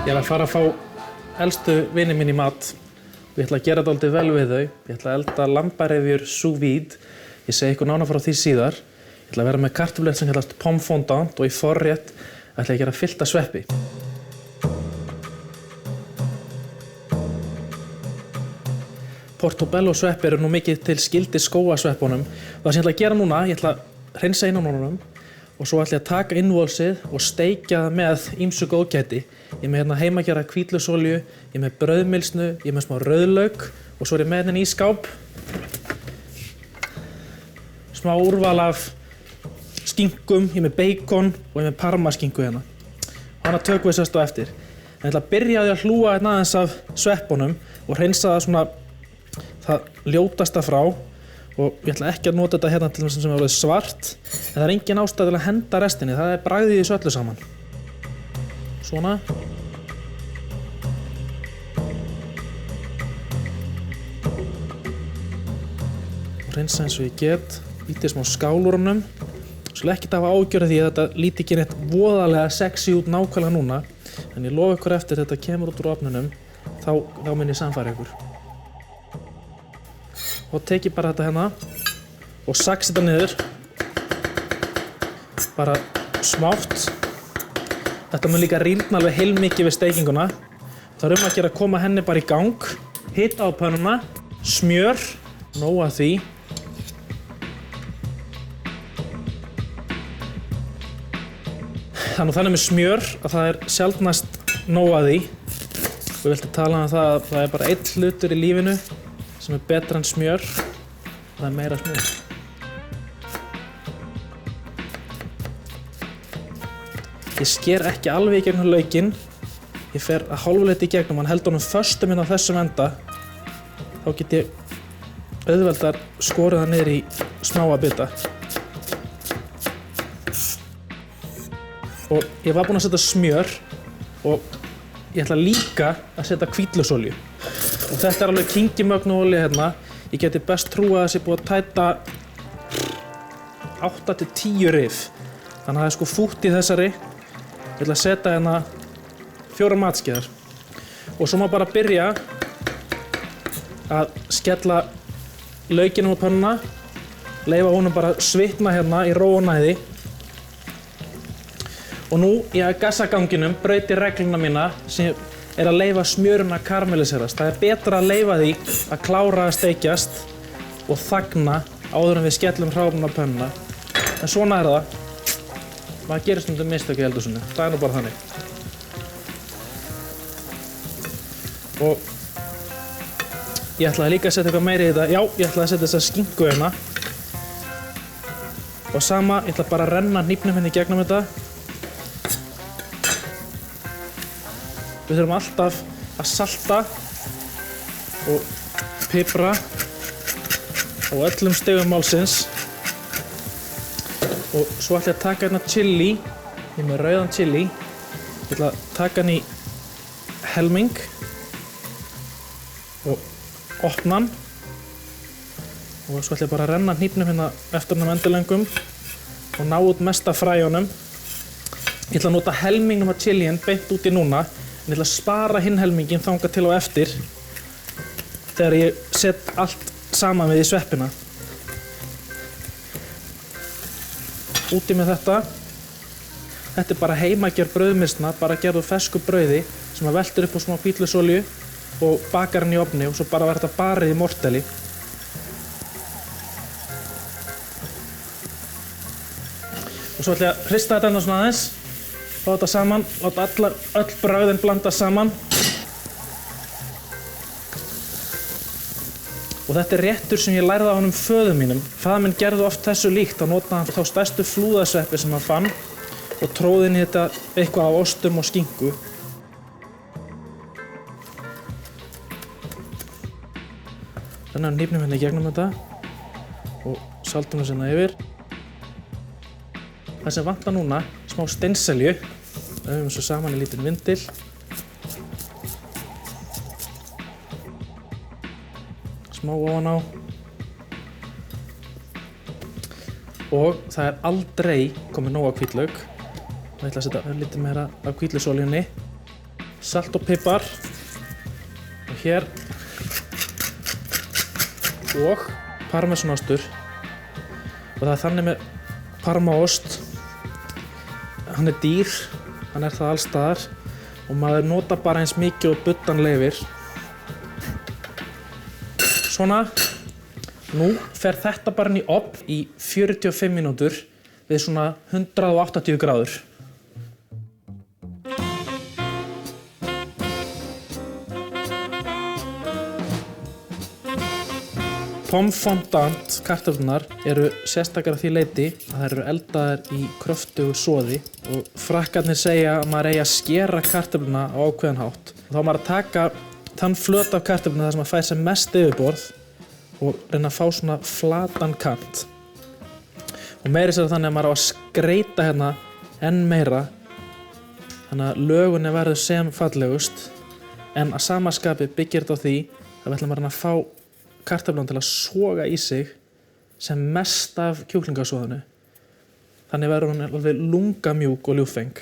Ég að fara að fá elstu vini mín í mat. Ég ætla að gera þetta aldrei vel við þau. Ég ætla að elda lambarefjur sous vide. Ég segi ykkur nánar frá því síðar. Ég ætla að vera með kartöflur sem kallast pomme fondant og í forrétt ætla ég að gera fyllta sveppi. Portobello sveppi eru nú mikið til skildi skógasveppunum. Það sem ég ætla að gera núna, ég ætla að hreinsa innan honum og svo ætla ég að taka innvolsið og steikja það með ýmsu góðgæti. Ég er með hérna heimagerða hvítlauksolíu, ég er með brauðmylsnu, ég er með smá rauðlauk og svo er ég með hérna í skáp. Smá úrval af skinkum, ég er með bacon og ég er með parmaskinku hérna. Hana tökum við sérst á eftir. En ég ætla að byrja á því að hlúa hérna aðeins af sveppunum og hreinsa það svona það ljótasta frá. Og ég ætla ekki að nota þetta hérna til sem er alveg svart, en það er engin ástæða til að henda restinni, það er bragðið í þessu öllu saman. Svona. Og hreinsa eins og ég get, ítið smá skál úr honum. Svo ekkert hafa ágjörð því að þetta líti ekki neitt voðalega sexy út nákvæmlega núna, en ég lofa ykkur eftir þetta kemur út úr ofninum, þá mun ég sannfæra ykkur. Og tek ég bara þetta hérna og sax þetta niður, bara smátt. Þetta mun líka rýrna alveg heilmikið við steikinguna. Það er að gera að koma henni bara í gang, hita á pönnuna, smjör, nóg af því. Þannig með smjör að það er sjaldnast nóg af því. Og ég vildi tala um það að það er bara einn hlutur í lífinu sem er betra en smjör, það er meira smjör. Ég sker ekki alveg í gegnum laukinn, ég fer að hálfleiti í gegnum, hann heldur honum föstum inn á þessum enda, þá get ég auðveldar skorið það niður í smáa bita. Og ég var búinn að setja smjör og ég ætla líka að setja hvítlauksolíu. Og þetta er alveg kingimögnuolía hérna. Ég geti best trúað að það sé búið að tæta 8 til 10 rif. Þannig að það er sko fútt í þessari. Ég ætla að setja hérna 4 matskeiðar. Og svo má bara byrja að skella laukinum á pönnuna. Leyfa honum bara svitna hérna í ró og næði. Og nú í gassaganginum braut ég regluna mína sem er að leyfa smjöruna að karamelliserast. Það er betra að leyfa því að klára að steikjast og þagna áður en við skellum hráfnum á pönnuna. En svona er það. Maður gerir stundum mistök í eldhúsinu. Það er nú bara þannig. Og ég ætlaði líka að setja eitthvað meira í þetta. Já, ég ætlaði að setja þessa skinku hérna. Og sama, ég ætla bara að renna hnífnum hérna í gegnum þetta. Við þurfum alltaf að salta og pipra á öllum stigum málsins. Og svo ætla ég að taka hérna chili, ég er með rauðan chili. Ég ætla að taka hann í helming og opna hann. Og svo ætla ég bara að renna hnífnum hérna eftir hann endilöngum og ná út mesta fræjunum. Ég ætla að nota helmingnum af chilien beint úti núna. En ég ætla að spara hinn helminginn þangað til á eftir þegar ég set allt saman við í sveppina. Úti með þetta. Þetta er bara heimagerð brauðmylsna, bara gerð úr fersku brauði sem að veltur upp á smá hvítlauksolíu og bakar hann í ofni og svo bara verður þetta barið í morteli. Og svo ætla ég að hrista þetta ennþá svona aðeins. Fá þetta saman, láta öll brauðin blandast saman. Og þetta er réttur sem ég lærði á honum föður mínum. Faðir minn gerði oft þessu líkt, þá notaði hann þá stærstu flúðasveppi sem hann fann og tróði inn í þetta eitthvað af ostum og skinku. Þannig að hnífnum hérna í gegnum þetta og saltum þess hérna yfir. Það sem vantar núna, smá steinselju, öfum svo saman í lítinn vindil. Smá ofan á. Og það er aldrei komið nóg af hvítlauk. Ég ætla að setja örlítið meira af hvítlauksolíunni. salt og pipar og hér og parmesanostur og það er þannig með parmaost, hann er dýr, hann er það alls staðar og maður nota bara eins mikið og buddan leyfir. Svona, nú fer þetta bara inn í ofn í 45 mínútur við svona 180 gráður. Pomme fondant kartöflunar eru sérstakar að því leyti að þær eru eldaðar í kröftugu soði og frakkarnir segja að maður eigi að skera kartöfluna á ákveðinn hátt. Þá á maður að taka þann flöt af kartöfluna þar sem maður fær sem mest yfirborð og reyna að fá svona flatan kant. Og meira sér þannig að maður á að skreita hérna enn meira þannig að lögunni verður sem fallegust en að sama skapi byggir þetta á því að við ætlum að reyna að fá kartöflan til að soga í sig sem mest af kjúklingasoðinu. Þannig verður hún alveg lungamjúk og ljúffeng.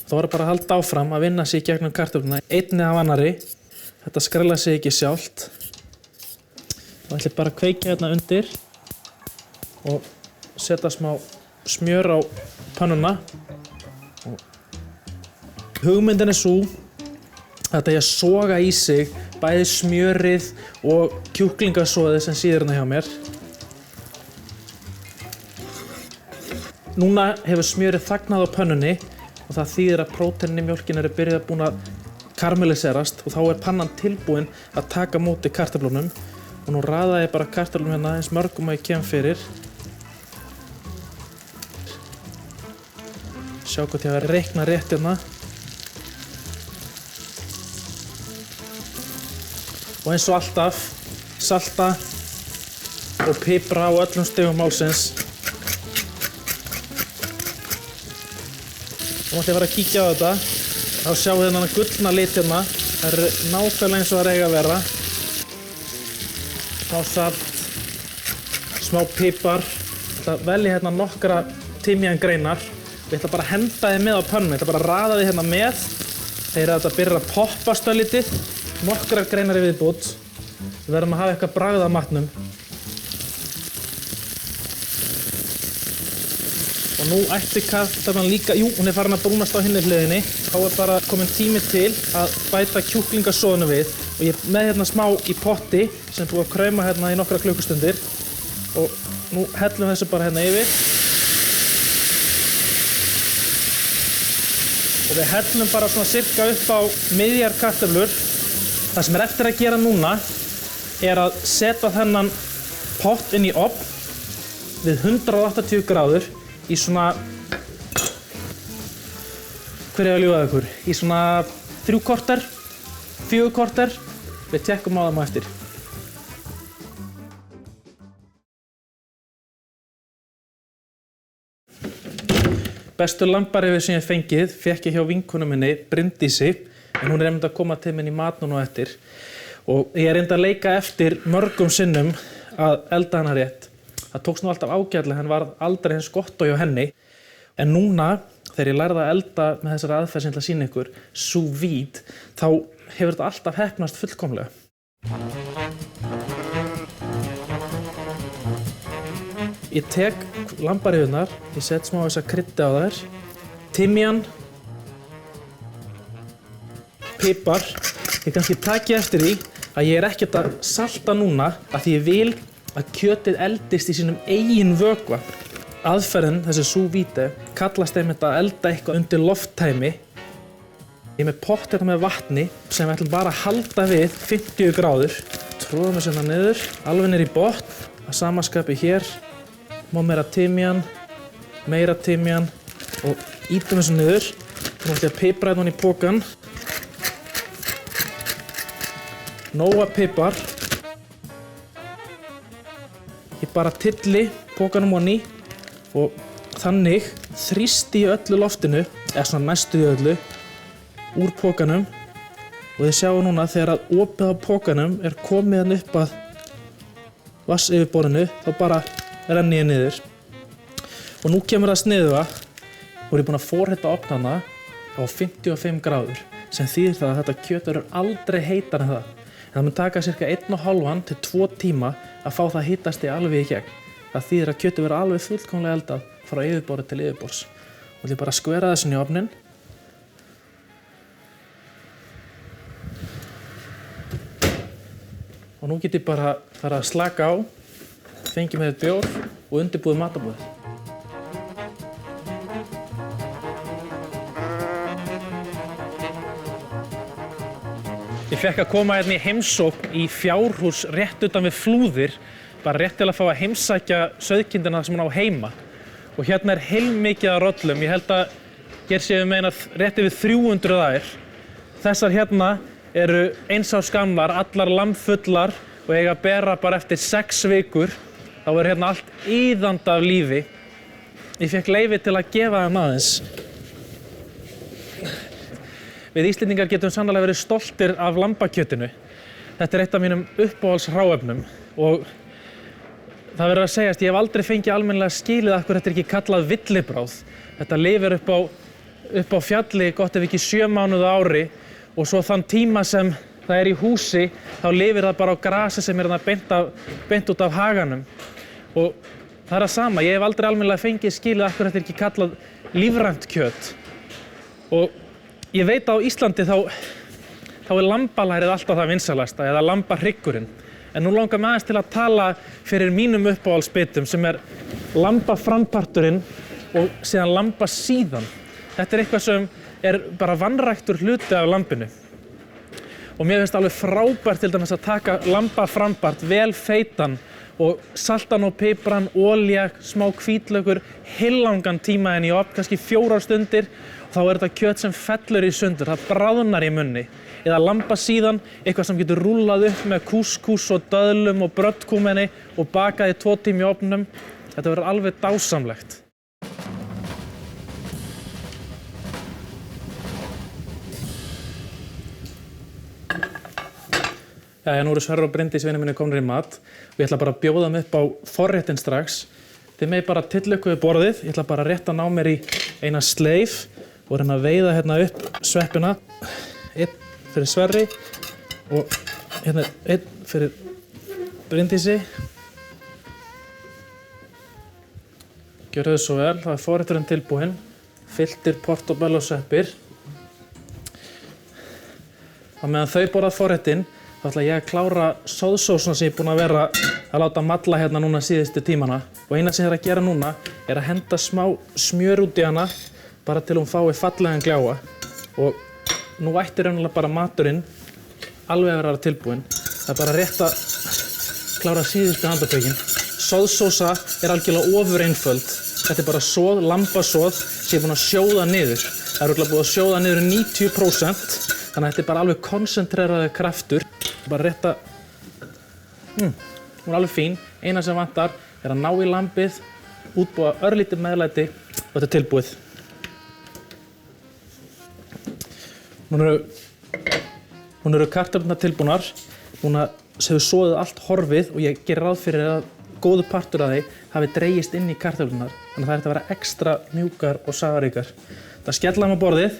Og þá er bara að halda áfram að vinna sig í gegnum kartöfluna einni af annarri. Þetta skrella sig ekki sjálft. Þá ætlum ég bara að kveikja hérna undir og setja smá smjör á pönnuna. Hugmyndin er sú að þetta er að soga í sig bæði smjörið og kjúklingasoðið sem síður hérna hjá mér. Núna hefur smjörið þagnað á pönnunni og það þýðir að próteinin í mjólkinni eru byrjað búin að karamelliserast og þá er pannan tilbúin að taka á móti kartöflunum. Og nú raða ég bara kartöflunum hérna eins mörgum að ég kem fyrir. Sjá hvort ég hafi reiknað rétt hérna. Og eins og alltaf, salta og pipra á öllum stigum málsins. Nú ætlum ég að fara að kíkja á þetta. Þá sjáum við þennan gullna lit hérna. Það eru nákvæmlega eins og það eiga að vera. Smá salt, smá pipar. Ég ætla að velja hérna nokkra timjangreinar. Ég ætla bara að henda þið með á pönnu. Ég ætla bara að raða þið hérna með. Þegar þetta byrjar að poppast örlítið. Nokkrar greinar í viðbót. Við verðum að hafa eitthvað bragð af matnum. Og nú ætti kartöflan líka, hún er farin að brúnast á hinni hliðinni. Þá er bara komin tími til að bæta kjúklingasoðinu við. Og ég er með hérna smá í potti sem búið að krauma hérna í nokkra klukkustundir. Og nú hellum þessu bara hérna yfir. Og við hellum bara svona cirka upp á miðjar kartöflur. Það sem er eftir að gera núna er að setja þennan pott inn í ofn við 180 gráður í svona, hver er að ljúga ykkur? Í svona 3 korter, 4 korter, við tekkum á það á eftir. Bestu lambarífið sem ég fengið fékk ég hjá vinkonu minni, Bryndísi, en hún er einmitt að koma til minn í mat núna eftir. Og ég er að leika eftir mörgum sinnum að elda hana rétt. Það tókst nú alltaf ágætlega, hann var aldrei eins gott og hjá henni. En núna, þegar ég lærði að elda með þessari aðferð sem ég ætla að sýna ykkur, sous vide, þá hefur þetta alltaf heppnast fullkomlega. Ég tek lambarífurnar, ég set smá þess að krydda á þær, timjan, pipar. Ég kannski taki eftir því að ég er ekkert að salta núna af því ég vil að kjötið eldist í sínum eigin vökva. Aðferðin, þessi sous vide, kallast einmitt að elda eitthvað undir lofttæmi. Ég er með pott hérna með vatni sem við ætlum bara að halda við 50 gráður. Tróðum þessu hérna niður, alveg niður í botn, að sama skapi hér. Má meira timjan og ýtum þessu niður. Nú ætlum ég að pipra hérna í pokann. Nóga pipar. Ég bara tylli pokanum onni og þannig þrýsti ég öllu loftinu, eða svona næstu í öllu, úr pokanum. Og þið sjáu núna þegar að opið á pokanum er komið hann upp að vatnsyfirborðinu, þá bara renni ég niður. Og nú kemur það sniðuga. Nú er ég búinn að forhita ofnana á 55 gráður sem þýðir það að þetta kjöt verður aldrei heitar en það. En það mun taka cirka 1,5 til 2 tíma að fá það hitasti alveg í gegn. Það þýðir að kjötið verður alveg fullkomlega eldað frá yfirborði til yfirborðs. Og ég bara að skvera þessu inn í ofninn. Og nú get ég bara fara að slaka á, fengi með bjór og undirbúið matarborðið. Ég fekk að koma hérna í heimsókn í fjárhús rétt utan við Flúðir, bara rétt til að fá að heimsækja sauðkindina sem hún á heima. Og hérna heilmikið af rollum, ég held að hér séu meinað rétt yfir 300 þær. Þessar hérna eru 1 árs gamlar, allar lambfullar og eiga að bera bara eftir 6 vikur. Þá er hérna allt iðandi af lífi. Ég fekk leyfi til að gefa þeim aðeins. Við Íslendingar getum sannarlega verið stoltir af lambakjötinu. Þetta er eitt af mínum uppáhalds-hráefnum og það verður að segjast, ég hef aldrei fengið almennilega skilið af hverju þetta er ekki kallað villibráð. Þetta lifir upp á fjalli gott ef ekki 7 mánuði á ári og svo þann tíma sem það er í húsi þá lifir það bara á grasi sem er beint út af haganum. Og það er það sama, ég hef aldrei almennilega fengið skilið af hverju þetta er ekki kallað lífrænt kjöt. Og ég veit á Íslandi þá er lambalærið alltaf það vinsælasta eða lambahryggurinn. En nú langar mig aðeins til að tala fyrir mínum uppáhaldsbitum sem er lambaframparturinn og síðan lambasíðan. Þetta er eitthvað sem er bara vanræktur hluti af lambinu. Og mér finnst alveg frábært til dæmis að taka lambaframpart vel feitan og saltan og pipran, olía, smá hvítlaukur, heillangan tíma inn í ofn, kannski 4 stundir. Þá er þetta kjöt sem fellur í sundur, það bráðnar í munni. Eða lambasíðan, eitthvað sem getur rúllað upp með kúskús og döðlum og bröddkúmeni og bakað í 2 tíma í ofnum. Þetta verður alveg dásamlegt. Nú eru Sverrir og Bryndís vinir minni komnir í mat og ég ætla bara að bjóða þeim upp á forréttinn strax. Þið megið bara tylla ykkur við borðið, ég ætla bara rétt að ná mér í eina sleif og reyna að veiða hérna upp sveppina. 1 fyrir Sverri og hérna 1 fyrir Bryndísi. Gjörðu þið svo vel, það er forrétturinn tilbúinn. Fylltir portobello sveppir. Á meðan þau borða forréttinn, þá ætla ég að klára soðsósuna sem ég er búinn að vera að láta malla hérna núna síðustu tímana. Og eina sem ég er að gera núna er að henda smá smjör út í hana bara til hún fái fallegan gljáa. Og nú ætti raunverulega bara maturinn alveg að vera tilbúinn. Það er bara rétt að klára síðustu handartökin. Soðsósa er algjörlega ofur einföld. Þetta er bara soð, lambasóð sem ég er búinn að sjóða niður. Það er örugglega búið að sjóða niður 90%. Þannig að þetta er bara alveg konsentreraður kraftur. Bara rétt að, hún er alveg fín. Eina sem vantar er að ná í lambið, útbúa örlítið meðlæti og þetta er tilbúið. Nú eru kartöflurnar tilbúnar. Núna hefur soðið allt horfið og ég gerir ráð fyrir að góður partur af þeim hafi dregist inn í kartöflurnar. Þannig að það ætti að vera ekstra mjúkar og safaríkar. Það skella þeim á borðið.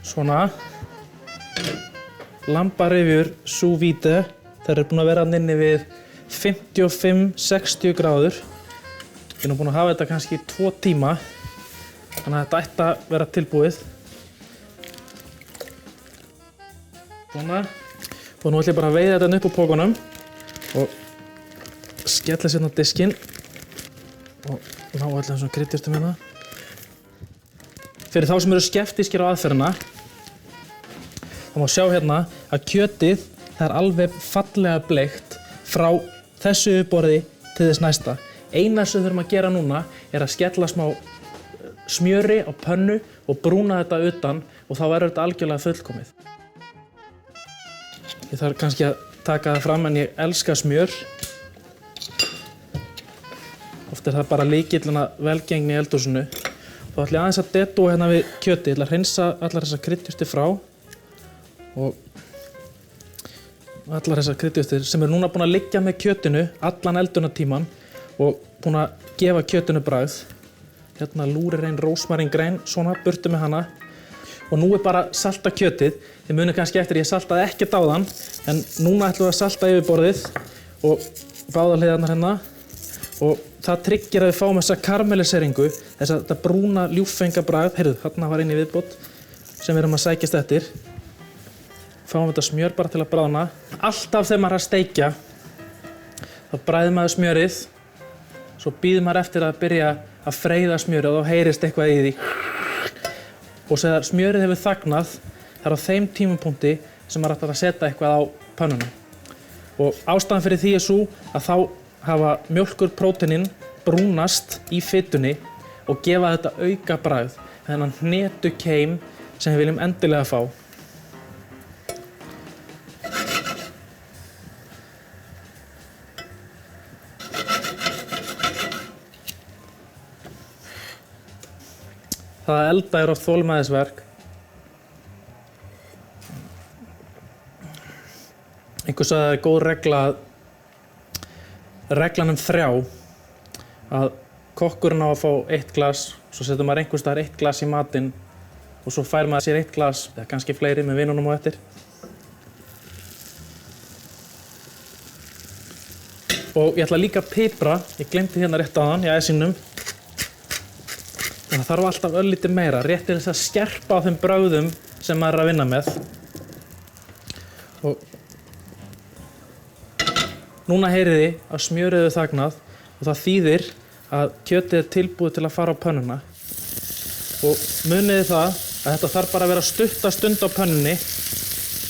Svona. Lambarifjur sous vide. Þær eru búin að vera inni við 55-60 gráður. Ég er nú búin að hafa þetta kannski 2 tíma. Þannig að þetta ætti að vera tilbúið. Svona. Og nú ætlum ég bara að veiða þetta upp úr pokunum og skella sér á diskinn og ná allir þessum kryddjurtum hérna. Fyrir þá sem eru skeptískir á aðferðina, þá má sjá hérna að kjötið það er alveg fallega bleikt frá þessu yfirborði til þess næsta. Eina sem við þurfum að gera núna er að skella smá smjöri á pönnu og brúna þetta utan og þá verður þetta algjörlega fullkomið. Ég þarf kannski að taka það fram en ég elska smjör. Oft er það bara lykillinn að velgengni í eldhúsinu. Þá ætla ég aðeins að dedúa hérna við kjötið. Ég ætla að hreinsa allar þessar kryddjurtir frá og allar þessar kryddjurtir sem eru núna búin að liggja með kjötinu allan eldunartíman og búin að gefa kjötinu bragð. Hérna lúrir ein rósmarín grein, svona burtu með hana. Og nú bara salta kjötið. Þið munið kannski eftir ég saltaði ekkert áðan, en núna ætlum við að salta yfirborðið og báðar hliðarnar hérna. Og það tryggir að við fáum þessa karamelliseringu, þetta brúna ljúffengabragð. Heyrðu, þarna var einn í viðbót sem við erum að sækjast eftir. Fáum þetta smjör bara til að bráðna. Alltaf þegar maður er að steikja, þá bræðir maður smjörið, svo býður maður eftir að byrja að freyða smjörið og þá heyrist eitthvað í því. Og þegar smjörið hefur þagnað, það á þeim tímapunkti sem maður ætlar að setja eitthvað á pönnuna. Og ástæðan fyrir því svo að þá hafa mjólkurpróteinin brúnast í fitunni og gefa þetta auka bragð, þennan hnetukeim sem við viljum endilega fá. Það að elda oft þolinmæðisverk. Einhver sagði að það er góð reglan 3, að kokkurinn á að fá 1 glas, svo setur maður einhvers staðar 1 glas í matinn og svo fær maður sér 1 glas, eða kannski fleiri með vinunum á eftir. Og ég ætla líka að pipra, ég glemdi hérna rétt áðan í æsinum. Það þarf alltaf örlítið meira, rétt til þess að skerpa á þeim bragðum sem maður er að vinna með. Og núna heyrið þið að smjörið er þagnað og það þýðir að kjötið er tilbúið til að fara á pönnuna. Og munið þið það að þetta þarf bara að vera stutta stund á pönnunni.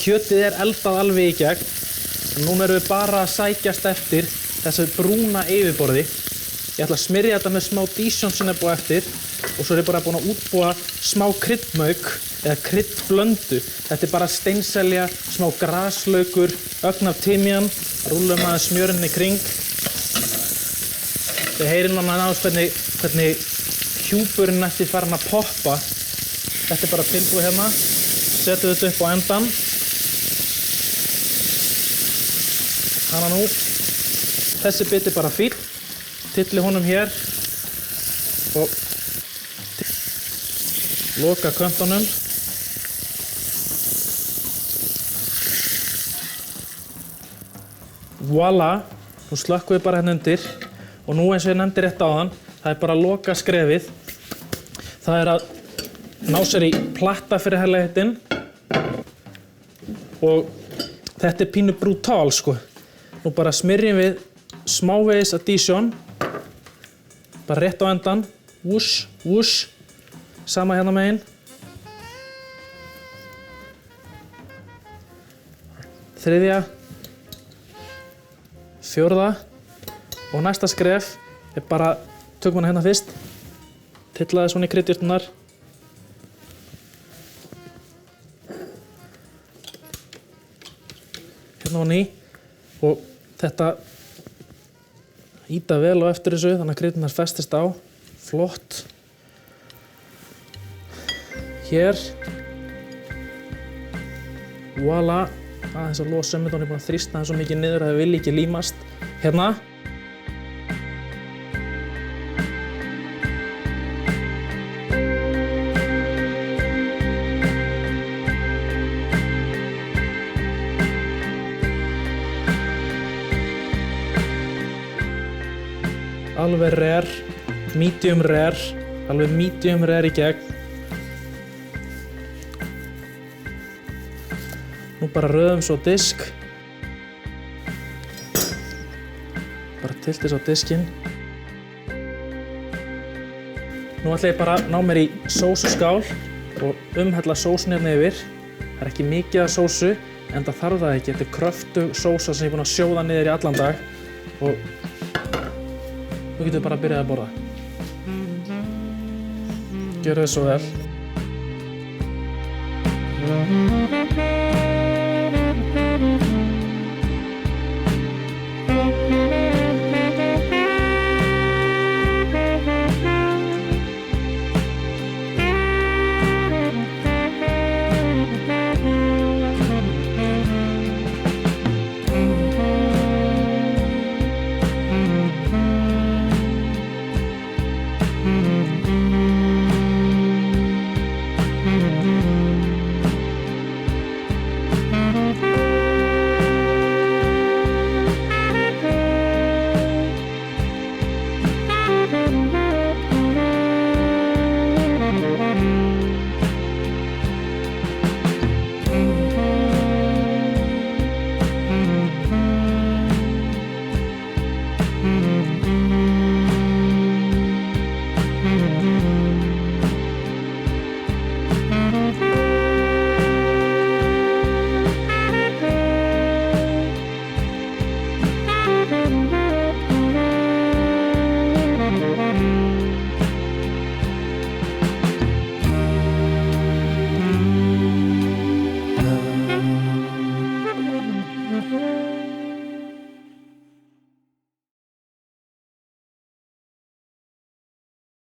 Kjötið er eldað alveg í gegn. Og núna erum við bara að sækjast eftir þessu brúna yfirborði. Ég ætla að smyrja þetta með smá Dijon sem er búið eftir og svo er ég bara búin að útbúa smá kryddmauk eða kryddblöndu. Þetta er bara steinselja, smá graslaukur, ögn af timjan, rúllum aðeins smjörinn í kring. Þið heyrið núna náðast hvernig hjúpurinn nætti farin að poppa. Þetta er bara tilbúið hérna. Setjum þetta upp á endan. Hanna nú. Þessi bit er bara fínn. Tylli honum hér og loka köntunum. Voilà, nú slökkum við bara hérna undir og nú eins og ég nefndi rétt áðan, það er bara að loka skrefið. Það er að ná sér í platta fyrir helgaheitin og þetta er pínu brútal sko. Nú bara smyrjum við smávegis að Dijon. Bara rétt á endan, whoosh, whoosh, sama hérna megin. Þriðja, fjórða og næsta skref er bara, tökum hana hérna fyrst, tylla það svona í kryddjurtirnar. Hérna á ný og þetta íta vel á eftir þessu, þannig að kryddurnar festist á. Flott. Hér. Voilà. Aðeins að losa um þetta, hún er búin að þrýsta það svo mikið niður að það vilji ekki límast. Hérna. Alveg rare, medium rare, alveg medium rare í gegn. Nú bara röðum svo disk. Bara tilti svo diskinn. Nú ætla ég bara að ná mér í sósuskál og umhella sósun hérna yfir. Það er ekki mikið af sósu, en það þarf það ekki. Þetta er kröftug sósa sem ég er búinn að sjóða niður í allan dag. Og nú getum við bara að byrja að borða. Gjörðu þið svo vel.